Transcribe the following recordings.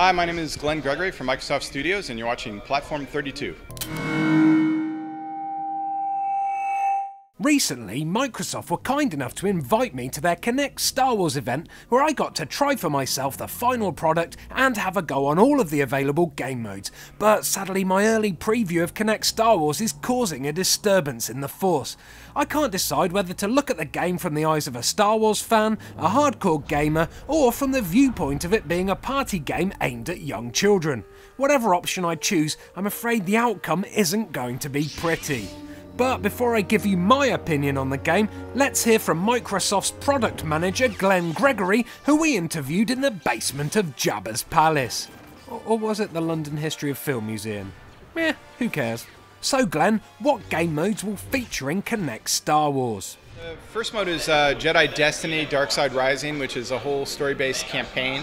Hi, my name is Glen Gregory from Microsoft Studios, and you're watching Platform32. Recently, Microsoft were kind enough to invite me to their Kinect Star Wars event, where I got to try for myself the final product and have a go on all of the available game modes. But sadly, my early preview of Kinect Star Wars is causing a disturbance in the Force. I can't decide whether to look at the game from the eyes of a Star Wars fan, a hardcore gamer, or from the viewpoint of it being a party game aimed at young children. Whatever option I choose, I'm afraid the outcome isn't going to be pretty. But before I give you my opinion on the game, let's hear from Microsoft's product manager Glen Gregory, who we interviewed in the basement of Jabba's palace. Or was it the London History of Film Museum? Who cares? So Glen, what game modes will feature in Kinect Star Wars? The first mode is Jedi Destiny Dark Side Rising, which is a whole story-based campaign.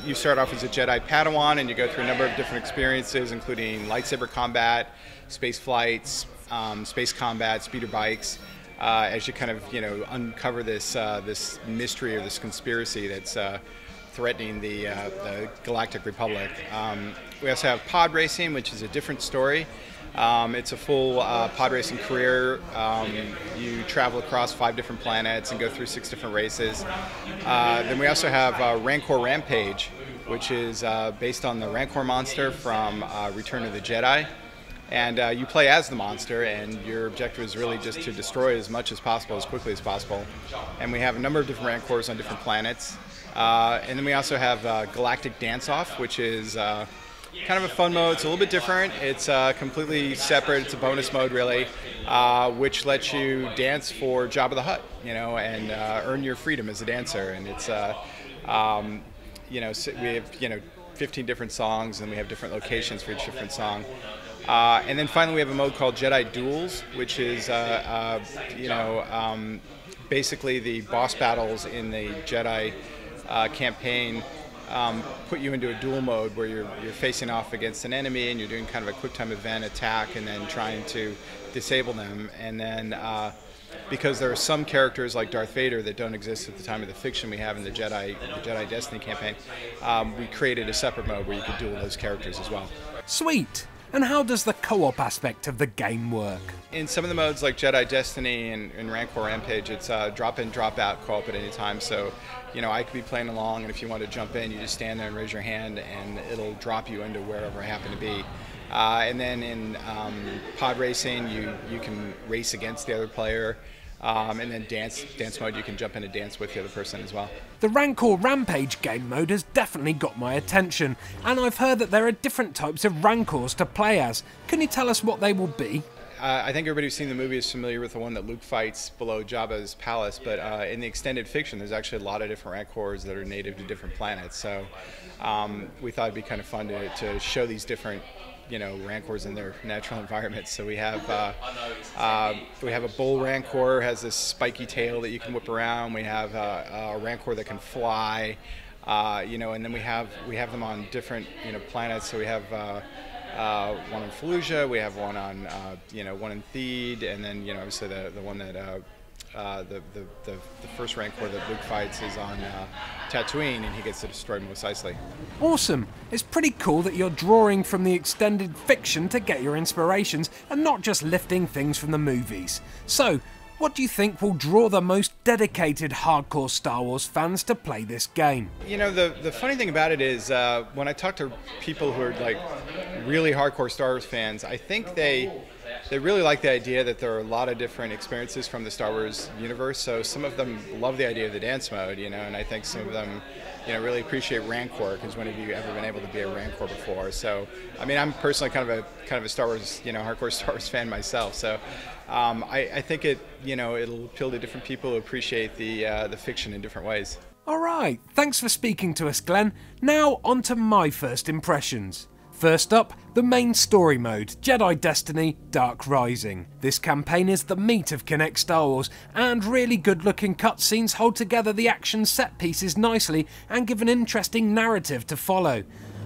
You start off as a Jedi Padawan and you go through a number of different experiences, including lightsaber combat, space flights, space combat, speeder bikes, as you kind of uncover this this mystery or this conspiracy that's threatening the Galactic Republic. We also have pod racing, which is a different story. It's a full pod racing career. You travel across 5 different planets and go through 6 different races. Then we also have Rancor Rampage, which is based on the Rancor monster from Return of the Jedi. And you play as the monster, and your objective is really just to destroy as much as possible, as quickly as possible. And we have a number of different Rancors on different planets. And then we also have Galactic Dance-Off, which is kind of a fun mode. It's a little bit different. It's completely separate. It's a bonus mode, really, which lets you dance for Jabba the Hutt, and earn your freedom as a dancer. And it's, we have, 15 different songs, and we have different locations for each different song. And then finally, we have a mode called Jedi Duels, which is, basically the boss battles in the Jedi campaign. Put you into a duel mode where you're facing off against an enemy and you're doing kind of a quick time event attack and then trying to disable them. And then because there are some characters like Darth Vader that don't exist at the time of the fiction we have in the Jedi Destiny campaign, we created a separate mode where you could duel those characters as well. Sweet! And how does the co-op aspect of the game work? In some of the modes like Jedi Destiny and Rancor Rampage, it's drop in, drop out co-op at any time. So, I could be playing along, and if you want to jump in, you just stand there and raise your hand, and it'll drop you into wherever I happen to be. And then in pod racing, you can race against the other player. And then dance mode, you can jump in and dance with the other person as well. The Rancor Rampage game mode has definitely got my attention, and I've heard that there are different types of Rancors to play as. Can you tell us what they will be? I think everybody who's seen the movie is familiar with the one that Luke fights below Jabba's palace, but in the extended fiction, there's actually a lot of different Rancors that are native to different planets. So we thought it'd be kind of fun to show these different Rancors in their natural environments. So we have a bull Rancor, has this spiky tail that you can whip around. We have a Rancor that can fly, and then we have them on different planets. So we have one on Fallujah, we have one on one in Theed, and then obviously the one that the first Rancor that Luke fights is on Tatooine, and he gets to destroy Mos Eisley. Awesome! It's pretty cool that you're drawing from the extended fiction to get your inspirations and not just lifting things from the movies. So, what do you think will draw the most dedicated hardcore Star Wars fans to play this game? The funny thing about it is when I talk to people who are like really hardcore Star Wars fans, I think they really like the idea that there are a lot of different experiences from the Star Wars universe. So some of them love the idea of the dance mode, and I think some of them, really appreciate Rancor, because when have you ever been able to be a Rancor before? So, I mean, I'm personally kind of a Star Wars, hardcore Star Wars fan myself. So, I think it'll appeal to different people who appreciate the fiction in different ways. All right, thanks for speaking to us, Glen. Now on to my first impressions. First up, the main story mode, Jedi Destiny Dark Rising. This campaign is the meat of Kinect Star Wars, and really good looking cutscenes hold together the action set pieces nicely and give an interesting narrative to follow.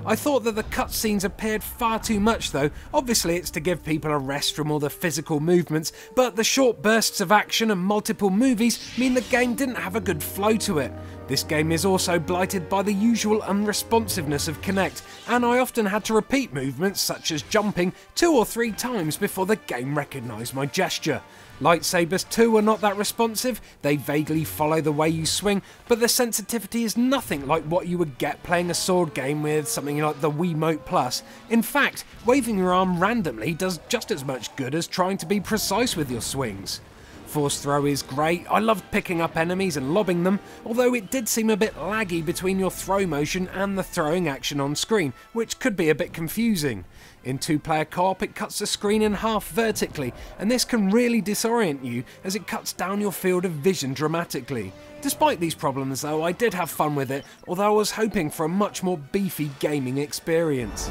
I thought that the cutscenes appeared far too much though. Obviously it's to give people a rest from all the physical movements, but the short bursts of action and multiple movies mean the game didn't have a good flow to it. This game is also blighted by the usual unresponsiveness of Kinect, and I often had to repeat movements such as jumping 2 or 3 times before the game recognised my gesture. Lightsabers too are not that responsive, they vaguely follow the way you swing, but the sensitivity is nothing like what you would get playing a sword game with something like the Wiimote Plus. In fact, waving your arm randomly does just as much good as trying to be precise with your swings. Force throw is great, I loved picking up enemies and lobbing them, although it did seem a bit laggy between your throw motion and the throwing action on screen, which could be a bit confusing. In 2-player co-op it cuts the screen in half vertically, and this can really disorient you as it cuts down your field of vision dramatically. Despite these problems though, I did have fun with it, although I was hoping for a much more beefy gaming experience.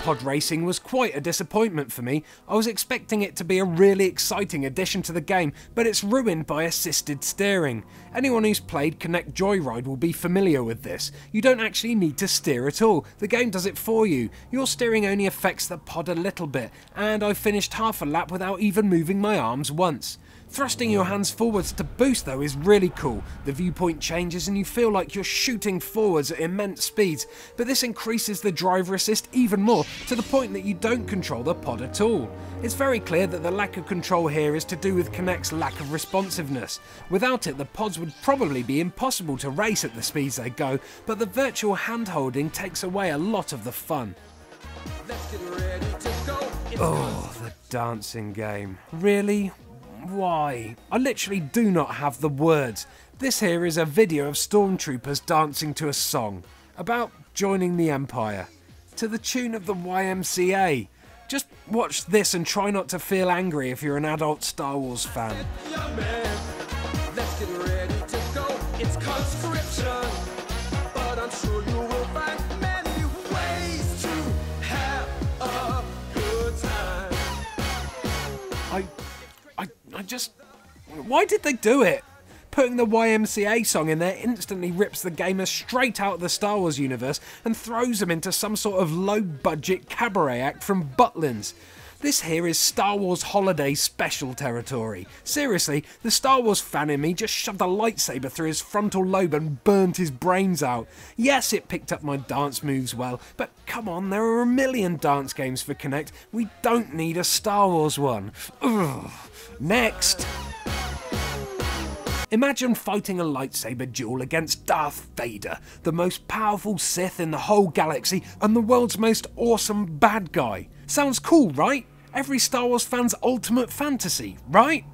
Pod racing was quite a disappointment for me. I was expecting it to be a really exciting addition to the game, but it's ruined by assisted steering. Anyone who's played Kinect Joyride will be familiar with this. You don't actually need to steer at all, the game does it for you. Your steering only affects the pod a little bit, and I finished half a lap without even moving my arms once. Thrusting your hands forwards to boost though is really cool. The viewpoint changes and you feel like you're shooting forwards at immense speeds, but this increases the driver assist even more to the point that you don't control the pod at all. It's very clear that the lack of control here is to do with Kinect's lack of responsiveness. Without it, the pods would probably be impossible to race at the speeds they go, but the virtual hand-holding takes away a lot of the fun. Oh, the dancing game. Really? Why? I literally do not have the words. This here is a video of stormtroopers dancing to a song about joining the Empire, to the tune of the YMCA. Just watch this and try not to feel angry if you're an adult Star Wars fan. Let's get ready to go. It's conscription, but I'm sure you will find many ways to have a good time. Why did they do it? Putting the YMCA song in there instantly rips the gamer straight out of the Star Wars universe and throws them into some sort of low-budget cabaret act from Butlins. This here is Star Wars Holiday Special territory. Seriously, the Star Wars fan in me just shoved a lightsaber through his frontal lobe and burnt his brains out. Yes, it picked up my dance moves well, but come on, there are a million dance games for Kinect. We don't need a Star Wars one. Ugh. Next. Imagine fighting a lightsaber duel against Darth Vader, the most powerful Sith in the whole galaxy and the world's most awesome bad guy. Sounds cool, right? Every Star Wars fan's ultimate fantasy, right?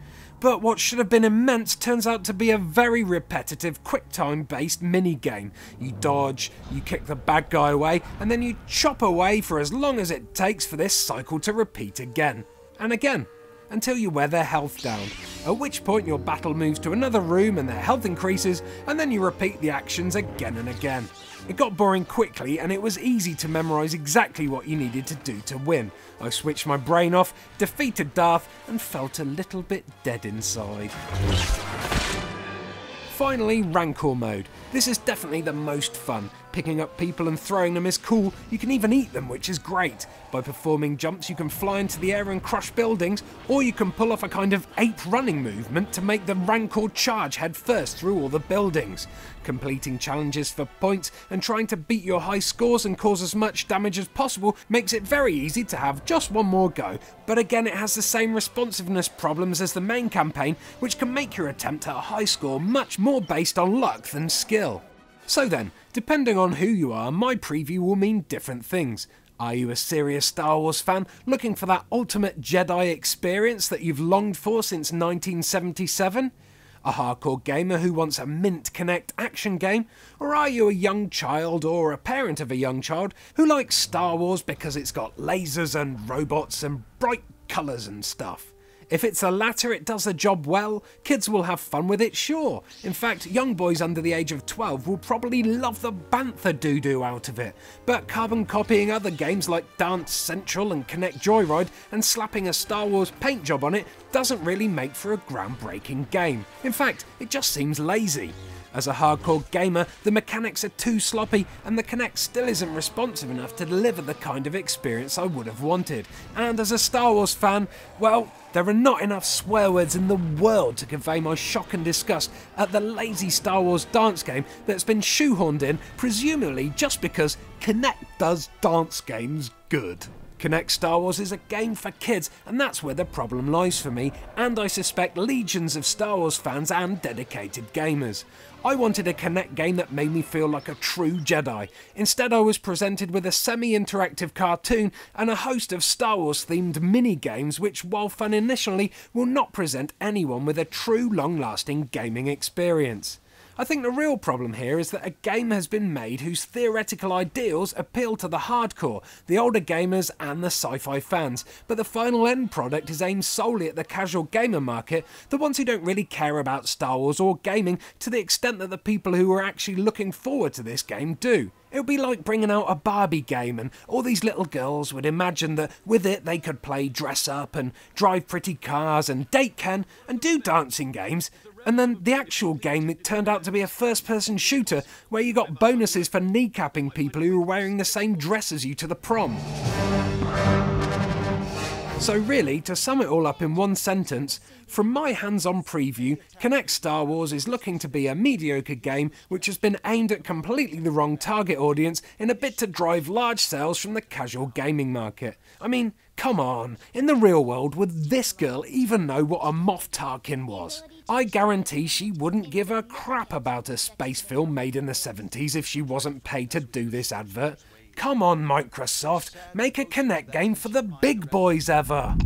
But what should have been immense turns out to be a very repetitive, quick-time based mini-game. You dodge, you kick the bad guy away, and then you chop away for as long as it takes for this cycle to repeat again and again, until you wear their health down, at which point your battle moves to another room and their health increases, and then you repeat the actions again and again. It got boring quickly and it was easy to memorise exactly what you needed to do to win. I switched my brain off, defeated Darth, and felt a little bit dead inside. Finally, Rancor mode. This is definitely the most fun. Picking up people and throwing them is cool, you can even eat them, which is great. By performing jumps you can fly into the air and crush buildings, or you can pull off a kind of ape running movement to make the Rancor charge head first through all the buildings. Completing challenges for points and trying to beat your high scores and cause as much damage as possible makes it very easy to have just one more go, but again it has the same responsiveness problems as the main campaign, which can make your attempt at a high score much more based on luck than skill. So then, depending on who you are, my preview will mean different things. Are you a serious Star Wars fan looking for that ultimate Jedi experience that you've longed for since 1977? A hardcore gamer who wants a mint Kinect action game? Or are you a young child or a parent of a young child who likes Star Wars because it's got lasers and robots and bright colours and stuff? If it's the latter, it does the job well. Kids will have fun with it, sure. In fact, young boys under the age of 12 will probably love the bantha doo-doo out of it. But carbon copying other games like Dance Central and Kinect Joyride and slapping a Star Wars paint job on it doesn't really make for a groundbreaking game. In fact, it just seems lazy. As a hardcore gamer, the mechanics are too sloppy and the Kinect still isn't responsive enough to deliver the kind of experience I would have wanted. And as a Star Wars fan, well, there are not enough swear words in the world to convey my shock and disgust at the lazy Star Wars dance game that's been shoehorned in, presumably just because Kinect does dance games good. Kinect Star Wars is a game for kids, and that's where the problem lies for me, and I suspect legions of Star Wars fans and dedicated gamers. I wanted a Kinect game that made me feel like a true Jedi. Instead, I was presented with a semi-interactive cartoon and a host of Star Wars themed mini-games which, while fun initially, will not present anyone with a true long-lasting gaming experience. I think the real problem here is that a game has been made whose theoretical ideals appeal to the hardcore, the older gamers and the sci-fi fans, but the final end product is aimed solely at the casual gamer market, the ones who don't really care about Star Wars or gaming to the extent that the people who are actually looking forward to this game do. It would be like bringing out a Barbie game and all these little girls would imagine that with it they could play dress up and drive pretty cars and date Ken and do dancing games. And then the actual game, it turned out to be a first-person shooter where you got bonuses for kneecapping people who were wearing the same dress as you to the prom. So really, to sum it all up in one sentence, from my hands-on preview, Kinect Star Wars is looking to be a mediocre game which has been aimed at completely the wrong target audience in a bid to drive large sales from the casual gaming market. I mean, come on, in the real world, would this girl even know what a Moff Tarkin was? I guarantee she wouldn't give a crap about a space film made in the 70s if she wasn't paid to do this advert. Come on, Microsoft, make a Kinect game for the big boys ever!